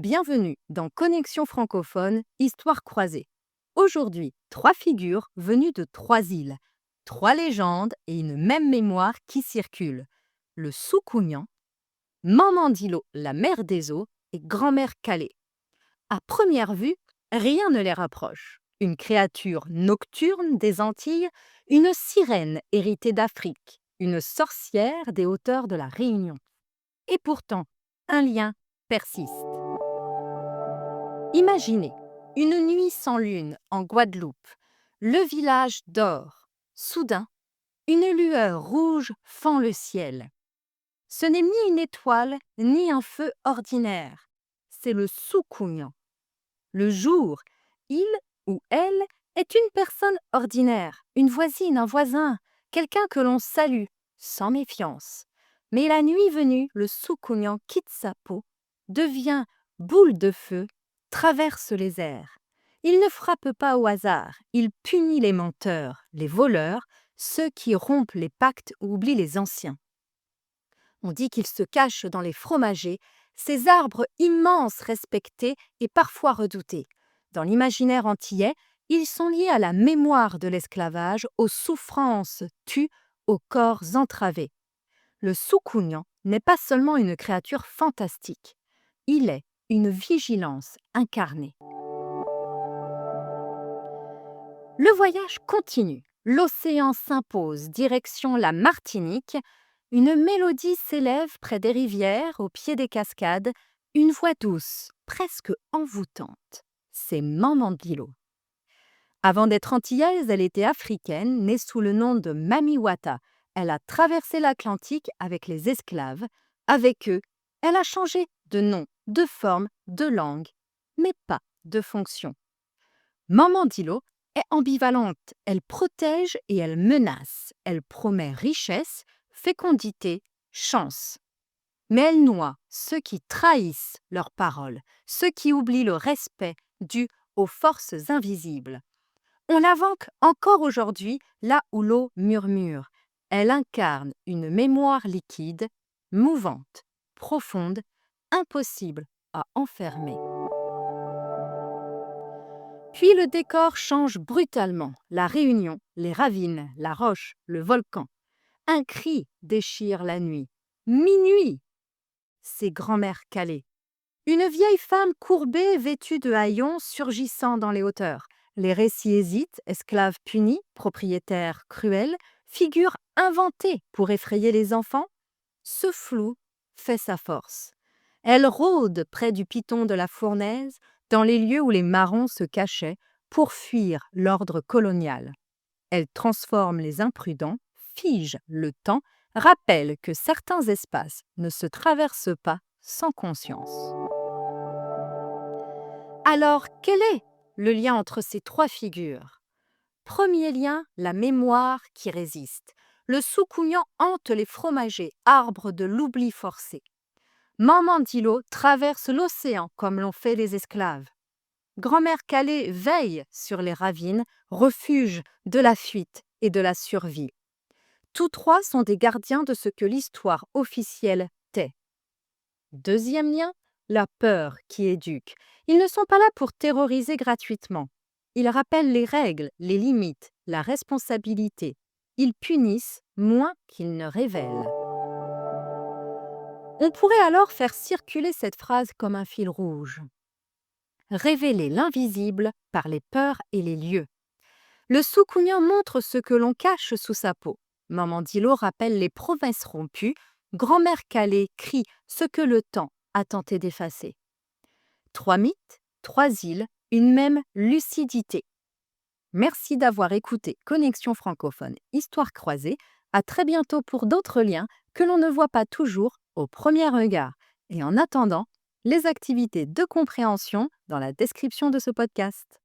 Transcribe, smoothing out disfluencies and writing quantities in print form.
Bienvenue dans Connexion francophone, Histoire croisée. Aujourd'hui, trois figures venues de trois îles, trois légendes et une même mémoire qui circulent. Le Soukounian, Mamandilo, la mère des eaux et grand-mère Calais. À première vue, rien ne les rapproche. Une créature nocturne des Antilles, une sirène héritée d'Afrique, une sorcière des hauteurs de la Réunion. Et pourtant, un lien persiste. Imaginez une nuit sans lune en Guadeloupe. Le village dort. Soudain, une lueur rouge fend le ciel. Ce n'est ni une étoile, ni un feu ordinaire. C'est le Soukounian. Le jour, il ou elle est une personne ordinaire, une voisine, un voisin, quelqu'un que l'on salue, sans méfiance. Mais la nuit venue, le Soukounian quitte sa peau, devient boule de feu, traverse les airs. Il ne frappe pas au hasard, il punit les menteurs, les voleurs, ceux qui rompent les pactes ou oublient les anciens. On dit qu'il se cache dans les fromagers, ces arbres immenses respectés et parfois redoutés. Dans l'imaginaire antillais, ils sont liés à la mémoire de l'esclavage, aux souffrances tues, aux corps entravés. Le Soukounian n'est pas seulement une créature fantastique, il est une vigilance incarnée. Le voyage continue. L'océan s'impose, direction la Martinique. Une mélodie s'élève près des rivières, au pied des cascades. Une voix douce, presque envoûtante. C'est Mamandilo. Avant d'être antillaise, elle était africaine, née sous le nom de Mamiwata. Elle a traversé l'Atlantique avec les esclaves. Avec eux, elle a changé de nom, de forme, de langue, mais pas de fonction. Mamandilo est ambivalente, elle protège et elle menace, elle promet richesse, fécondité, chance. Mais elle noie ceux qui trahissent leurs paroles, ceux qui oublient le respect dû aux forces invisibles. On l'invoque encore aujourd'hui là où l'eau murmure. Elle incarne une mémoire liquide, mouvante, profonde, impossible à enfermer. Puis le décor change brutalement. La Réunion, les ravines, la roche, le volcan. Un cri déchire la nuit. Minuit! C'est grand-mère Calais. Une vieille femme courbée, vêtue de haillons, surgissant dans les hauteurs. Les récits hésitent, esclaves punis, propriétaires cruels, figures inventées pour effrayer les enfants. Ce flou fait sa force. Elle rôde près du piton de la Fournaise, dans les lieux où les marrons se cachaient, pour fuir l'ordre colonial. Elle transforme les imprudents, fige le temps, rappelle que certains espaces ne se traversent pas sans conscience. Alors, quel est le lien entre ces trois figures? Premier lien, la mémoire qui résiste. Le Soukounian hante les fromagers, arbres de l'oubli forcé. Mamandilo traverse l'océan comme l'ont fait les esclaves. Grand-mère Calais veille sur les ravines, refuge de la fuite et de la survie. Tous trois sont des gardiens de ce que l'histoire officielle tait. Deuxième lien, la peur qui éduque. Ils ne sont pas là pour terroriser gratuitement. Ils rappellent les règles, les limites, la responsabilité. Ils punissent moins qu'ils ne révèlent. On pourrait alors faire circuler cette phrase comme un fil rouge. Révéler l'invisible par les peurs et les lieux. Le Soukounian montre ce que l'on cache sous sa peau. Mamandilo rappelle les promesses rompues. Grand-mère Calais crie ce que le temps a tenté d'effacer. Trois mythes, trois îles, une même lucidité. Merci d'avoir écouté Connexion francophone, Histoire croisée. À très bientôt pour d'autres liens que l'on ne voit pas toujours au premier regard. Et en attendant, les activités de compréhension dans la description de ce podcast.